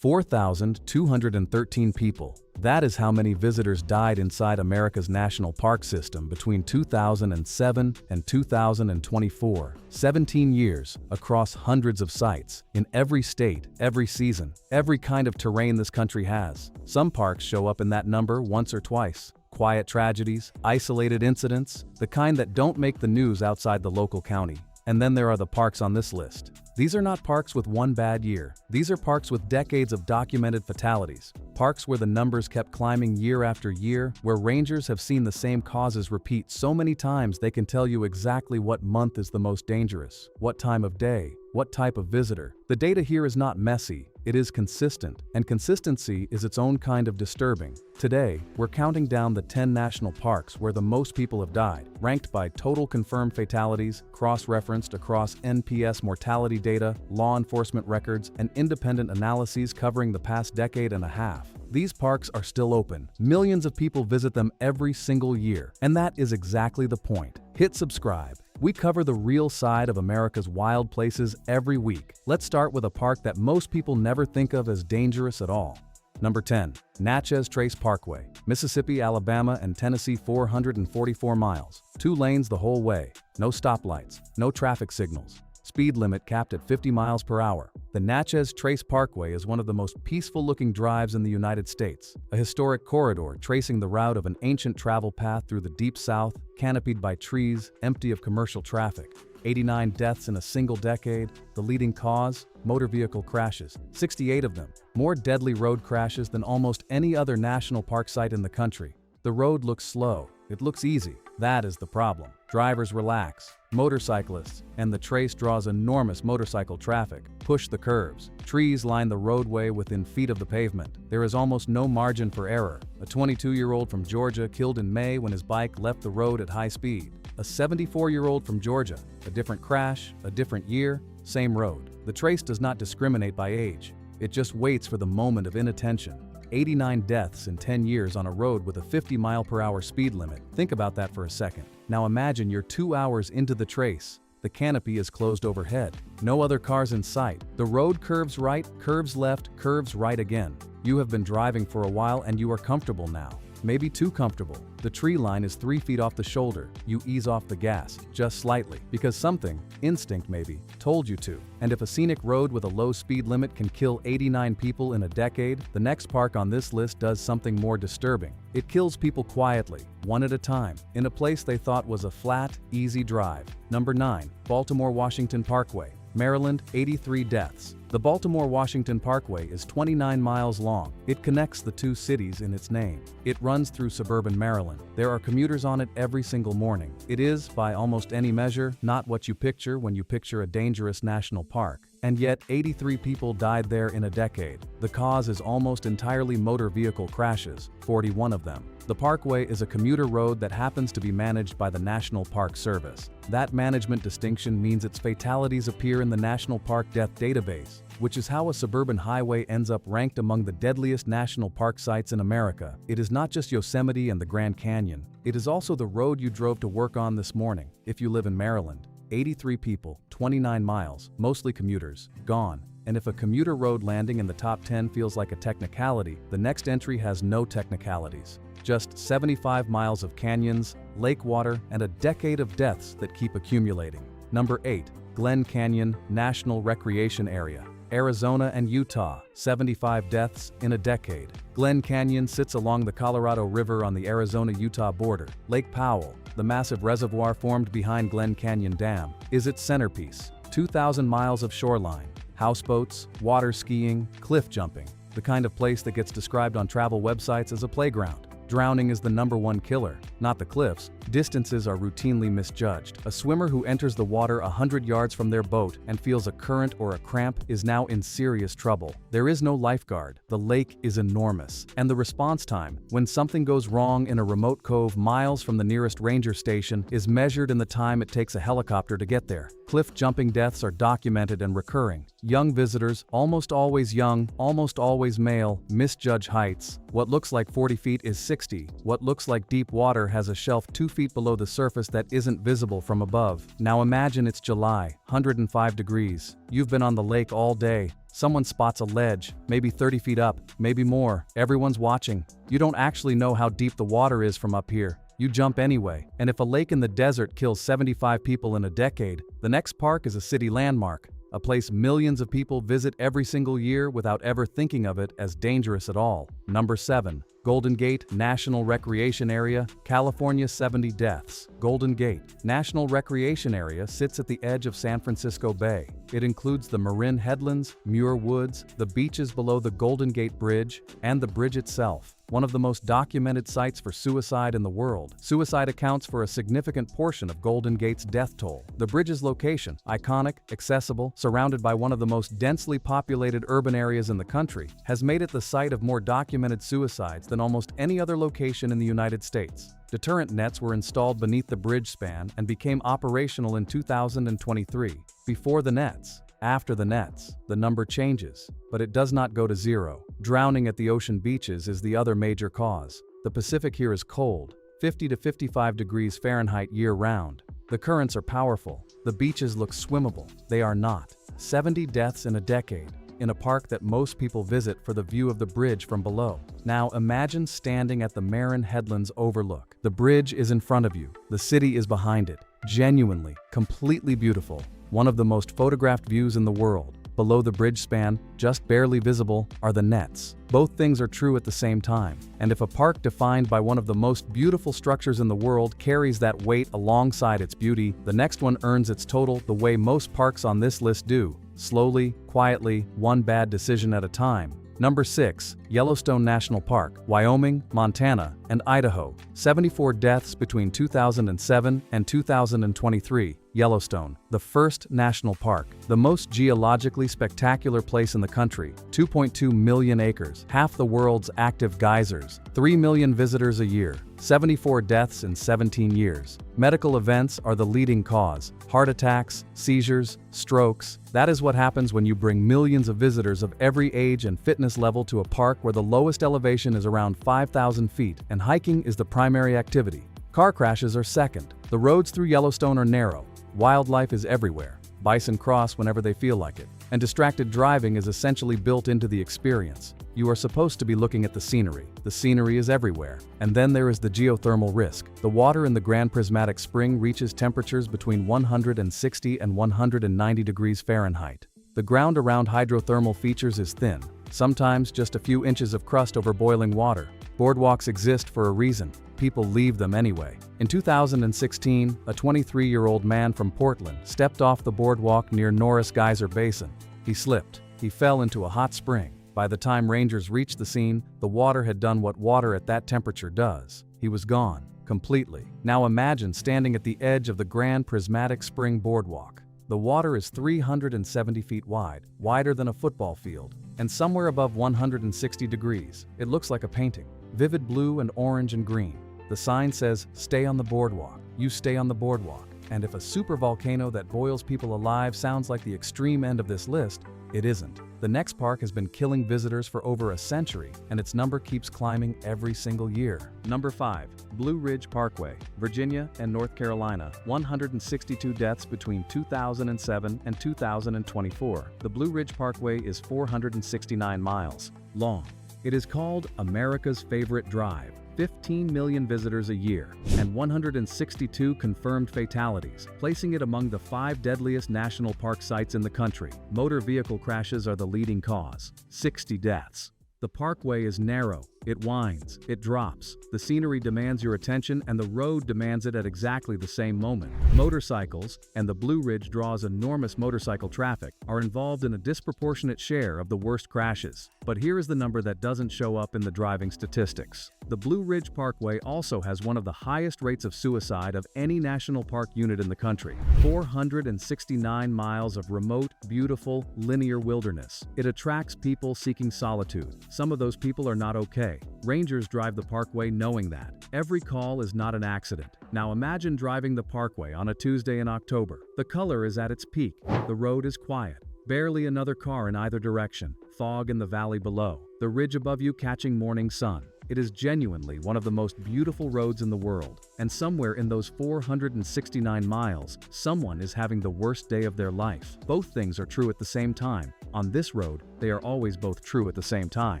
4,213 people. That is how many visitors died inside America's national park system between 2007 and 2024. 17 years, across hundreds of sites, in every state, every season, every kind of terrain this country has. Some parks show up in that number once or twice. Quiet tragedies, isolated incidents, the kind that don't make the news outside the local county. And then there are the parks on this list. These are not parks with one bad year. These are parks with decades of documented fatalities. Parks where the numbers kept climbing year after year, where rangers have seen the same causes repeat so many times they can tell you exactly what month is the most dangerous, what time of day, what type of visitor. The data here is not messy, it is consistent, and consistency is its own kind of disturbing. Today, we're counting down the 10 national parks where the most people have died, ranked by total confirmed fatalities, cross-referenced across NPS mortality data, law enforcement records, and independent analyses covering the past decade and a half. These parks are still open. Millions of people visit them every single year, and that is exactly the point. Hit subscribe. We cover the real side of America's wild places every week. Let's start with a park that most people never think of as dangerous at all. Number 10. Natchez Trace Parkway, Mississippi, Alabama, and Tennessee, 444 miles. 2 lanes the whole way. No stoplights, no traffic signals. Speed limit capped at 50 miles per hour. The Natchez Trace Parkway is one of the most peaceful-looking drives in the United States. A historic corridor tracing the route of an ancient travel path through the deep south, canopied by trees, empty of commercial traffic. 89 deaths in a single decade. The leading cause? Motor vehicle crashes. 68 of them. More deadly road crashes than almost any other national park site in the country. The road looks slow. It looks easy. That is the problem. Drivers relax. Motorcyclists, and the trace draws enormous motorcycle traffic, push the curves. Trees line the roadway within feet of the pavement. There is almost no margin for error. A 22-year-old from Georgia killed in May when his bike left the road at high speed. A 74-year-old from Georgia. A different crash, a different year, same road. The trace does not discriminate by age. It just waits for the moment of inattention. 89 deaths in 10 years on a road with a 50-mile-per-hour speed limit. Think about that for a second. Now imagine you're 2 hours into the trace. The canopy is closed overhead. No other cars in sight. The road curves right, curves left, curves right again. You have been driving for a while and you are comfortable now. Maybe too comfortable. The tree line is 3 feet off the shoulder. You ease off the gas, just slightly, because something, instinct maybe, told you to. And if a scenic road with a low speed limit can kill 89 people in a decade, the next park on this list does something more disturbing. It kills people quietly, one at a time, in a place they thought was a flat, easy drive. Number 9. Baltimore-Washington Parkway, Maryland, 83 deaths. The Baltimore-Washington Parkway is 29 miles long. It connects the two cities in its name. It runs through suburban Maryland. There are commuters on it every single morning. It is, by almost any measure, not what you picture when you picture a dangerous national park. And yet, 83 people died there in a decade. The cause is almost entirely motor vehicle crashes, 41 of them. The Parkway is a commuter road that happens to be managed by the National Park Service. That management distinction means its fatalities appear in the National Park Death Database, which is how a suburban highway ends up ranked among the deadliest national park sites in America. It is not just Yosemite and the Grand Canyon. It is also the road you drove to work on this morning, if you live in Maryland. 83 people, 29 miles, mostly commuters, gone. And if a commuter road landing in the top 10 feels like a technicality, the next entry has no technicalities. Just 75 miles of canyons, lake water, and a decade of deaths that keep accumulating. Number 8. Glen Canyon National Recreation Area, Arizona and Utah, 75 deaths in a decade. Glen Canyon sits along the Colorado River on the Arizona-Utah border. Lake Powell, the massive reservoir formed behind Glen Canyon Dam, is its centerpiece. 2,000 miles of shoreline, houseboats, water skiing, cliff jumping, the kind of place that gets described on travel websites as a playground. Drowning is the #1 killer, not the cliffs. Distances are routinely misjudged. A swimmer who enters the water 100 yards from their boat and feels a current or a cramp is now in serious trouble. There is no lifeguard. The lake is enormous. And the response time, when something goes wrong in a remote cove miles from the nearest ranger station, is measured in the time it takes a helicopter to get there. Cliff jumping deaths are documented and recurring. Young visitors, almost always young, almost always male, misjudge heights. What looks like 40 feet is 60. What looks like deep water has a shelf 2 feet below the surface that isn't visible from above. Now imagine it's July, 105 degrees. You've been on the lake all day. Someone spots a ledge, maybe 30 feet up, maybe more. Everyone's watching. You don't actually know how deep the water is from up here. You jump anyway. And if a lake in the desert kills 75 people in a decade, the next park is a city landmark, a place millions of people visit every single year without ever thinking of it as dangerous at all. Number 7. Golden Gate National Recreation Area, California. 70 deaths. Golden Gate National Recreation Area sits at the edge of San Francisco Bay. It includes the Marin Headlands, Muir Woods, the beaches below the Golden Gate Bridge, and the bridge itself. One of the most documented sites for suicide in the world. Suicide accounts for a significant portion of Golden Gate's death toll. The bridge's location, iconic, accessible, surrounded by one of the most densely populated urban areas in the country, has made it the site of more documented suicides than almost any other location in the United States. Deterrent nets were installed beneath the bridge span and became operational in 2023. Before the nets. After the nets, the number changes, but it does not go to zero. Drowning at the ocean beaches is the other major cause. The Pacific here is cold, 50 to 55 degrees Fahrenheit year-round. The currents are powerful. The beaches look swimmable. They are not. 70 deaths in a decade, in a park that most people visit for the view of the bridge from below. Now imagine standing at the Marin Headlands overlook. The bridge is in front of you. The city is behind it. Genuinely, completely beautiful. One of the most photographed views in the world. Below the bridge span, just barely visible, are the nets. Both things are true at the same time. And if a park defined by one of the most beautiful structures in the world carries that weight alongside its beauty, the next one earns its total the way most parks on this list do. Slowly, quietly, one bad decision at a time. Number 6. Yellowstone National Park, Wyoming, Montana, and Idaho. 74 deaths between 2007 and 2023. Yellowstone, the first national park, the most geologically spectacular place in the country, 2.2 million acres, half the world's active geysers, 3 million visitors a year, 74 deaths in 17 years. Medical events are the leading cause. Heart attacks, seizures, strokes. That is what happens when you bring millions of visitors of every age and fitness level to a park where the lowest elevation is around 5,000 feet and hiking is the primary activity. Car crashes are second. The roads through Yellowstone are narrow. Wildlife is everywhere. Bison cross whenever they feel like it. And distracted driving is essentially built into the experience. You are supposed to be looking at the scenery. The scenery is everywhere. And then there is the geothermal risk. The water in the Grand Prismatic Spring reaches temperatures between 160 and 190 degrees Fahrenheit. The ground around hydrothermal features is thin, sometimes just a few inches of crust over boiling water. Boardwalks exist for a reason. People leave them anyway. In 2016, a 23-year-old man from Portland stepped off the boardwalk near Norris Geyser Basin. He slipped. He fell into a hot spring. By the time rangers reached the scene, the water had done what water at that temperature does. He was gone, completely. Now imagine standing at the edge of the Grand Prismatic Spring Boardwalk. The water is 370 feet wide, wider than a football field, and somewhere above 160 degrees. It looks like a painting. Vivid blue and orange and green. The sign says, "Stay on the boardwalk." You stay on the boardwalk. And if a supervolcano that boils people alive sounds like the extreme end of this list, it isn't. The next park has been killing visitors for over a century, and its number keeps climbing every single year. Number 5. Blue Ridge Parkway, Virginia and North Carolina. 162 deaths between 2007 and 2024. The Blue Ridge Parkway is 469 miles long. It is called America's favorite drive. 15 million visitors a year, and 162 confirmed fatalities, placing it among the 5 deadliest national park sites in the country. Motor vehicle crashes are the leading cause. 60 deaths. The parkway is narrow, it winds, it drops. The scenery demands your attention and the road demands it at exactly the same moment. Motorcycles, and the Blue Ridge draws enormous motorcycle traffic, are involved in a disproportionate share of the worst crashes. But here is the number that doesn't show up in the driving statistics. The Blue Ridge Parkway also has one of the highest rates of suicide of any national park unit in the country. 469 miles of remote, beautiful, linear wilderness. It attracts people seeking solitude. Some of those people are not okay. Rangers drive the parkway knowing that. Every call is not an accident. Now imagine driving the parkway on a Tuesday in October. The color is at its peak. The road is quiet. Barely another car in either direction. Fog in the valley below. The ridge above you catching morning sun. It is genuinely one of the most beautiful roads in the world. And somewhere in those 469 miles, someone is having the worst day of their life. Both things are true at the same time. On this road, they are always both true at the same time.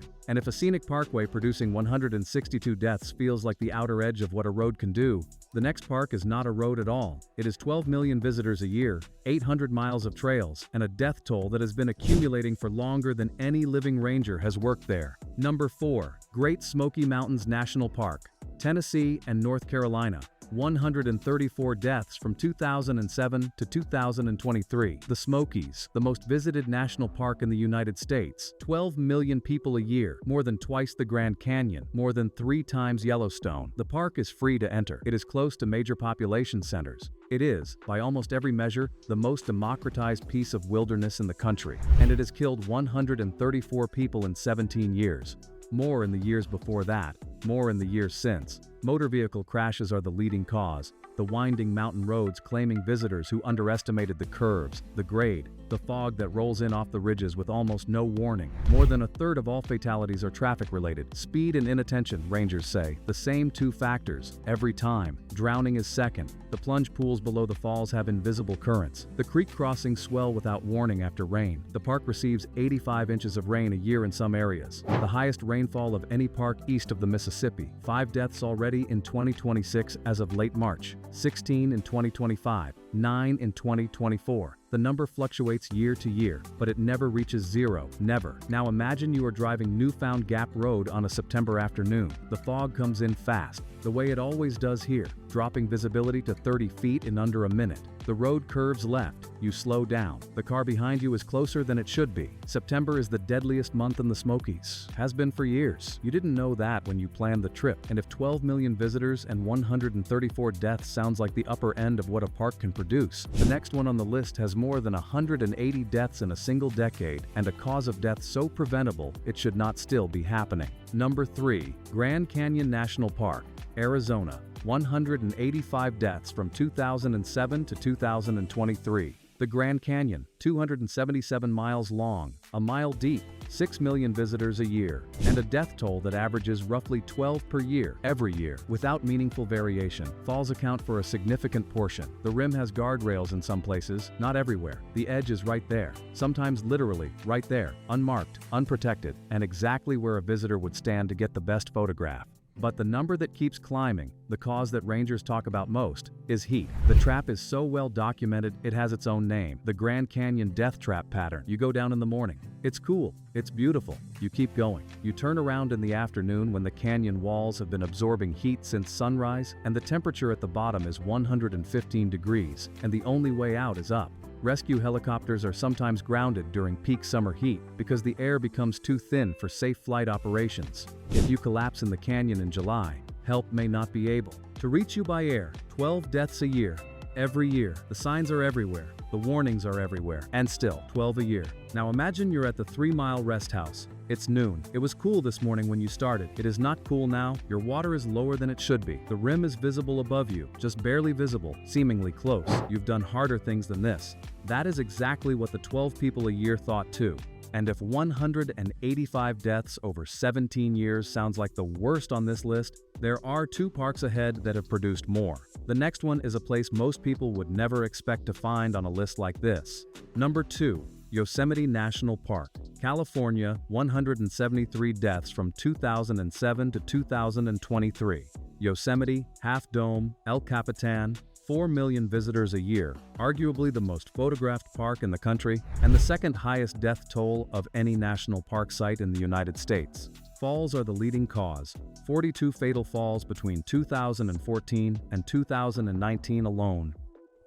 And if a scenic parkway producing 162 deaths feels like the outer edge of what a road can do, the next park is not a road at all. It is 12 million visitors a year, 800 miles of trails, and a death toll that has been accumulating for longer than any living ranger has worked there. Number 4. Great Smoky Mountains National Park, Tennessee and North Carolina. 134 deaths from 2007 to 2023. The Smokies, the most visited national park in the United States. 12 million people a year, more than twice the Grand Canyon, more than 3 times Yellowstone. The park is free to enter. It is close to major population centers. It is, by almost every measure, the most democratized piece of wilderness in the country, and it has killed 134 people in 17 years. More in the years before that, more in the years since. Motor vehicle crashes are the leading cause, the winding mountain roads claiming visitors who underestimated the curves, the grade, the fog that rolls in off the ridges with almost no warning. More than a third of all fatalities are traffic-related. Speed and inattention, rangers say, the same 2 factors, every time. Drowning is second. The plunge pools below the falls have invisible currents. The creek crossings swell without warning after rain. The park receives 85 inches of rain a year in some areas, the highest rainfall of any park east of the Mississippi. 5 deaths already in 2026 as of late March, 16 in 2025, 9 in 2024. The number fluctuates year to year, but it never reaches 0, never. Now imagine you are driving Newfound Gap Road on a September afternoon. The fog comes in fast, the way it always does here, dropping visibility to 30 feet in under a minute. The road curves left, you slow down. The car behind you is closer than it should be. September is the deadliest month in the Smokies. Has been for years. You didn't know that when you planned the trip. And if 12 million visitors and 134 deaths sounds like the upper end of what a park can produce, the next one on the list has more than 180 deaths in a single decade, and a cause of death so preventable it should not still be happening. Number 3. Grand Canyon National Park, Arizona. 185 deaths from 2007 to 2023. The Grand Canyon, 277 miles long, a mile deep, 6 million visitors a year, and a death toll that averages roughly 12 per year, every year, without meaningful variation. Falls account for a significant portion. The rim has guardrails in some places, not everywhere. The edge is right there, sometimes literally right there, unmarked, unprotected, and exactly where a visitor would stand to get the best photograph. But the number that keeps climbing, the cause that rangers talk about most, is heat. The trap is so well documented it has its own name, the Grand Canyon death trap pattern. You go down in the morning. It's cool. It's beautiful. You keep going. You turn around in the afternoon when the canyon walls have been absorbing heat since sunrise, and the temperature at the bottom is 115 degrees, and the only way out is up. Rescue helicopters are sometimes grounded during peak summer heat because the air becomes too thin for safe flight operations. If you collapse in the canyon in July, help may not be able to reach you by air. 12 deaths a year. Every year. The signs are everywhere. The warnings are everywhere. And still, 12 a year. Now imagine you're at the 3 Mile Rest House. It's noon. It was cool this morning when you started. It is not cool now. Your water is lower than it should be. The rim is visible above you, just barely visible, seemingly close. You've done harder things than this. That is exactly what the 12 people a year thought too. And if 185 deaths over 17 years sounds like the worst on this list, there are 2 parks ahead that have produced more. The next one is a place most people would never expect to find on a list like this. Number 2. Yosemite National Park, California. 173 deaths from 2007 to 2023. Yosemite, Half Dome, El Capitan, 4 million visitors a year, arguably the most photographed park in the country, and the second highest death toll of any national park site in the United States. Falls are the leading cause, 42 fatal falls between 2014 and 2019 alone.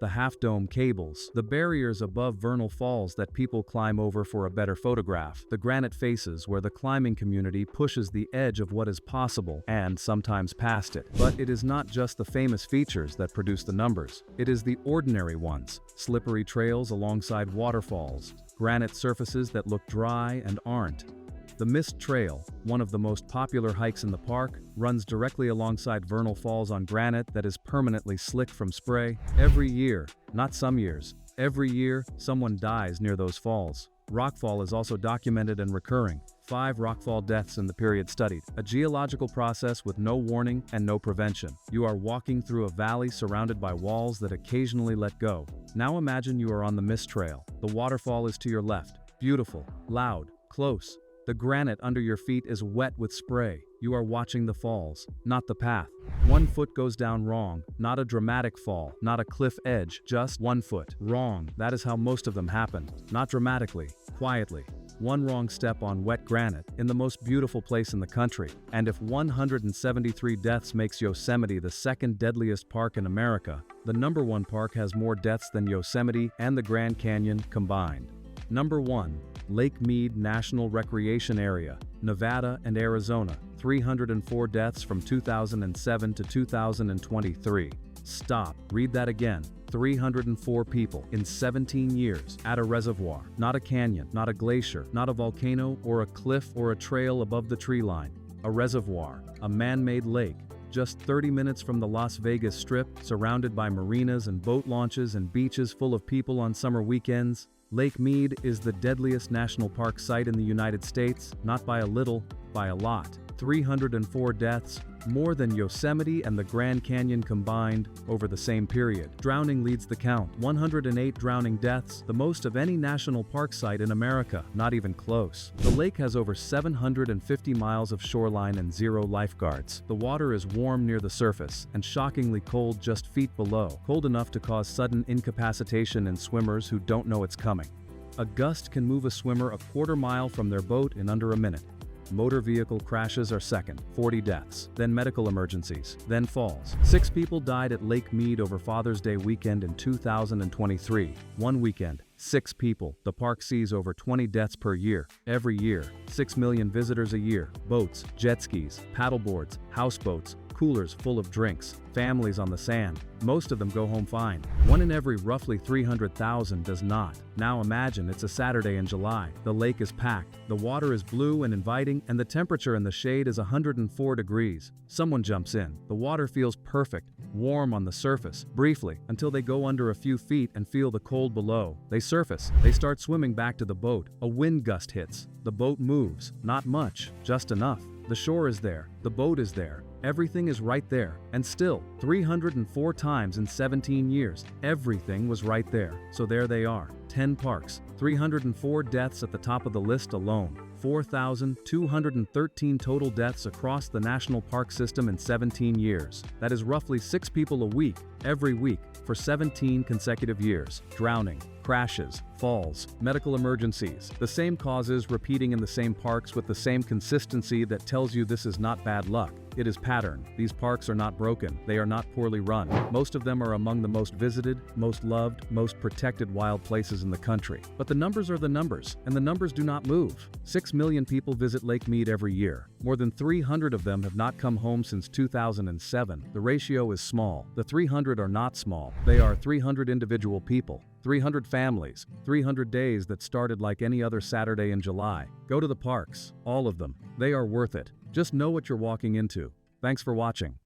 The Half Dome cables, the barriers above vernal falls that people climb over for a better photograph, the granite faces where the climbing community pushes the edge of what is possible and sometimes past it. But it is not just the famous features that produce the numbers, it is the ordinary ones, slippery trails alongside waterfalls, granite surfaces that look dry and aren't. The Mist Trail, one of the most popular hikes in the park, runs directly alongside vernal falls on granite that is permanently slick from spray. Every year, not some years, every year, someone dies near those falls. Rockfall is also documented and recurring. 5 rockfall deaths in the period studied. A geological process with no warning and no prevention. You are walking through a valley surrounded by walls that occasionally let go. Now imagine you are on the Mist Trail. The waterfall is to your left. Beautiful, loud, close. The granite under your feet is wet with spray. You are watching the falls, not the path. 1 foot goes down wrong, not a dramatic fall, not a cliff edge, just 1 foot. Wrong, that is how most of them happen. Not dramatically, quietly. 1 wrong step on wet granite, in the most beautiful place in the country. And if 173 deaths makes Yosemite the second deadliest park in America, the number 1 park has more deaths than Yosemite and the Grand Canyon combined. Number 1. Lake Mead National Recreation Area, Nevada and Arizona, 304 deaths from 2007 to 2023. Stop, read that again. 304 people in 17 years at a reservoir, not a canyon, not a glacier, not a volcano or a cliff or a trail above the tree line. A reservoir, a man-made lake, just 30 minutes from the Las Vegas Strip, surrounded by marinas and boat launches and beaches full of people on summer weekends. Lake Mead is the deadliest national park site in the United States, not by a little, by a lot. 304 deaths, more than Yosemite and the Grand Canyon combined over the same period. Drowning leads the count. 108 drowning deaths, the most of any national park site in America, not even close. The lake has over 750 miles of shoreline and 0 lifeguards. The water is warm near the surface and shockingly cold just feet below, cold enough to cause sudden incapacitation in swimmers who don't know it's coming. A gust can move a swimmer a quarter mile from their boat in under a minute. Motor vehicle crashes are second, 40 deaths, then medical emergencies, then falls. 6 people died at Lake Mead over Father's Day weekend in 2023. One weekend, 6 people. The park sees over 20 deaths per year. Every year, 6 million visitors a year. Boats, jet skis, paddleboards, houseboats, coolers full of drinks, families on the sand. Most of them go home fine. 1 in every roughly 300,000 does not. Now imagine it's a Saturday in July. The lake is packed, the water is blue and inviting, and the temperature in the shade is 104 degrees. Someone jumps in. The water feels perfect, warm on the surface, briefly, until they go under a few feet and feel the cold below. They surface. They start swimming back to the boat. A wind gust hits. The boat moves. Not much, just enough. The shore is there. The boat is there. Everything is right there. And still, 304 times in 17 years, everything was right there. So there they are. 10 parks, 304 deaths at the top of the list alone. 4,213 total deaths across the national park system in 17 years. That is roughly 6 people a week, every week, for 17 consecutive years. Drowning, crashes, falls, medical emergencies. The same causes repeating in the same parks with the same consistency that tells you this is not bad luck. It is pattern. These parks are not broken. They are not poorly run. Most of them are among the most visited, most loved, most protected wild places in the country. But the numbers are the numbers, and the numbers do not move. 6 million people visit Lake Mead every year. More than 300 of them have not come home since 2007. The ratio is small. The 300 are not small. They are 300 individual people. 300 families, 300 days that started like any other Saturday in July. Go to the parks, all of them. They are worth it. Just know what you're walking into. Thanks for watching.